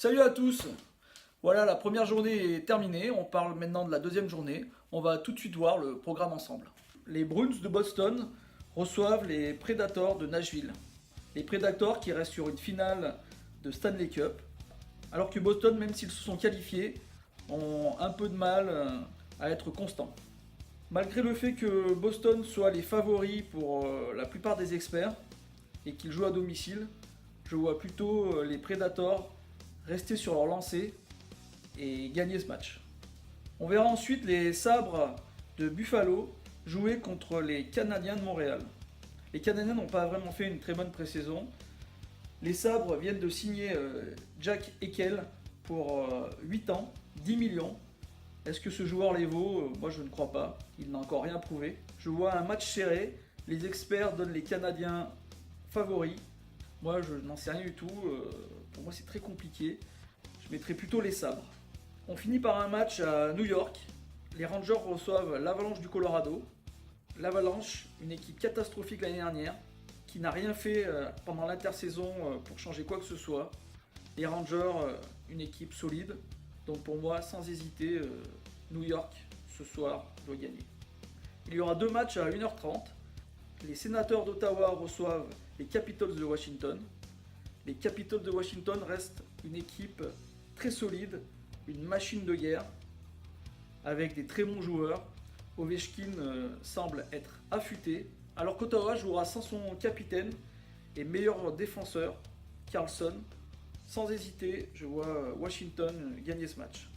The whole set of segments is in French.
Salut à tous! Voilà, la première journée est terminée. On parle maintenant de la deuxième journée. On va tout de suite voir le programme ensemble. Les Bruins de Boston reçoivent les Predators de Nashville. Les Predators qui restent sur une finale de Stanley Cup. Alors que Boston, même s'ils se sont qualifiés, ont un peu de mal à être constants. Malgré le fait que Boston soit les favoris pour la plupart des experts et qu'ils jouent à domicile, je vois plutôt les Predators rester sur leur lancée et gagner ce match. On verra ensuite les Sabres de Buffalo jouer contre les Canadiens de Montréal. Les Canadiens n'ont pas vraiment fait une très bonne pré-saison. Les Sabres viennent de signer Jack Eichel pour 8 ans, 10 millions. Est-ce que ce joueur les vaut? Moi je ne crois pas. Il n'a encore rien prouvé. Je vois un match serré. Les experts donnent les Canadiens favoris. Moi je n'en sais rien du tout. Pour moi c'est très compliqué. Je mettrais plutôt les Sabres. On finit par un match à New York. Les Rangers reçoivent l'Avalanche du Colorado. L'Avalanche, une équipe catastrophique l'année dernière, qui n'a rien fait pendant l'intersaison pour changer quoi que ce soit. Les Rangers, une équipe solide. Donc pour moi, sans hésiter, New York, ce soir, doit gagner. Il y aura deux matchs à 1h30. Les Sénateurs d'Ottawa reçoivent les Capitals de Washington. Les Capitals de Washington restent une équipe très solide, une machine de guerre, avec des très bons joueurs. Ovechkin semble être affûté, alors qu'Ottawa jouera sans son capitaine et meilleur défenseur, Carlson. Sans hésiter, je vois Washington gagner ce match.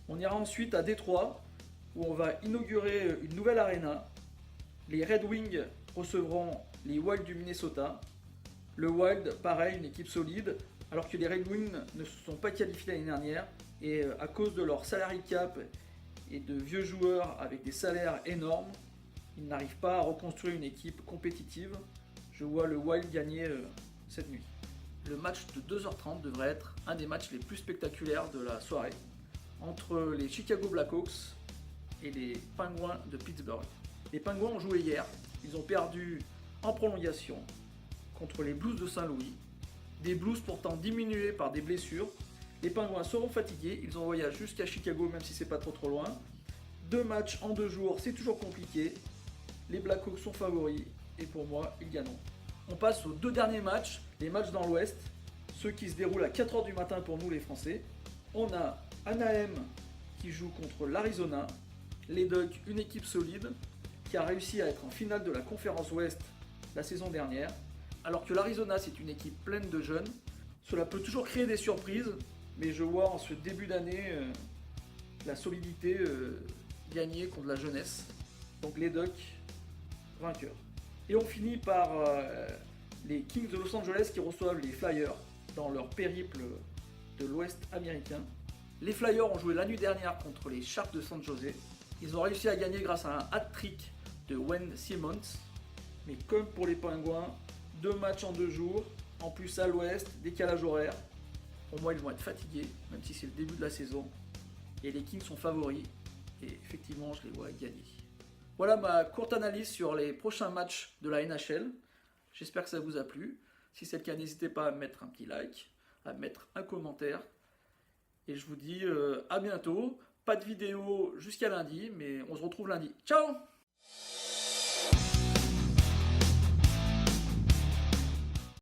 On ira ensuite à Détroit, où on va inaugurer une nouvelle arena. Les Red Wings recevront les Wild du Minnesota. Le Wild, pareil, une équipe solide, alors que les Red Wings ne se sont pas qualifiés l'année dernière. Et à cause de leur salary cap et de vieux joueurs avec des salaires énormes, ils n'arrivent pas à reconstruire une équipe compétitive. Je vois le Wild gagner cette nuit. Le match de 2h30 devrait être un des matchs les plus spectaculaires de la soirée, entre les Chicago Blackhawks et les Penguins de Pittsburgh. Les Penguins ont joué hier, ils ont perdu en prolongation contre les Blues de Saint-Louis, des Blues pourtant diminués par des blessures. Les Penguins seront fatigués, ils ont voyagé jusqu'à Chicago même si c'est pas trop loin. Deux matchs en 2 jours, c'est toujours compliqué. Les Blackhawks sont favoris et pour moi, ils gagneront. On passe aux deux derniers matchs, les matchs dans l'Ouest, ceux qui se déroulent à 4h du matin pour nous les Français. On a Anaheim qui joue contre l'Arizona. Les Ducks, une équipe solide qui a réussi à être en finale de la conférence Ouest la saison dernière. Alors que l'Arizona, c'est une équipe pleine de jeunes. Cela peut toujours créer des surprises, mais je vois en ce début d'année la solidité gagner contre la jeunesse. Donc les Ducks, vainqueurs. Et on finit par les Kings de Los Angeles qui reçoivent les Flyers dans leur périple de l'Ouest américain. Les Flyers ont joué la nuit dernière contre les Sharks de San Jose. Ils ont réussi à gagner grâce à un hat-trick de Wayne Simmons. Mais comme pour les Penguins, 2 matchs en 2 jours, en plus à l'Ouest, décalage horaire. Pour moi, ils vont être fatigués, même si c'est le début de la saison. Et les Kings sont favoris. Et effectivement, je les vois gagner. Voilà ma courte analyse sur les prochains matchs de la NHL. J'espère que ça vous a plu. Si c'est le cas, n'hésitez pas à mettre un petit like, à mettre un commentaire. Et je vous dis à bientôt. Pas de vidéo jusqu'à lundi, mais on se retrouve lundi. Ciao!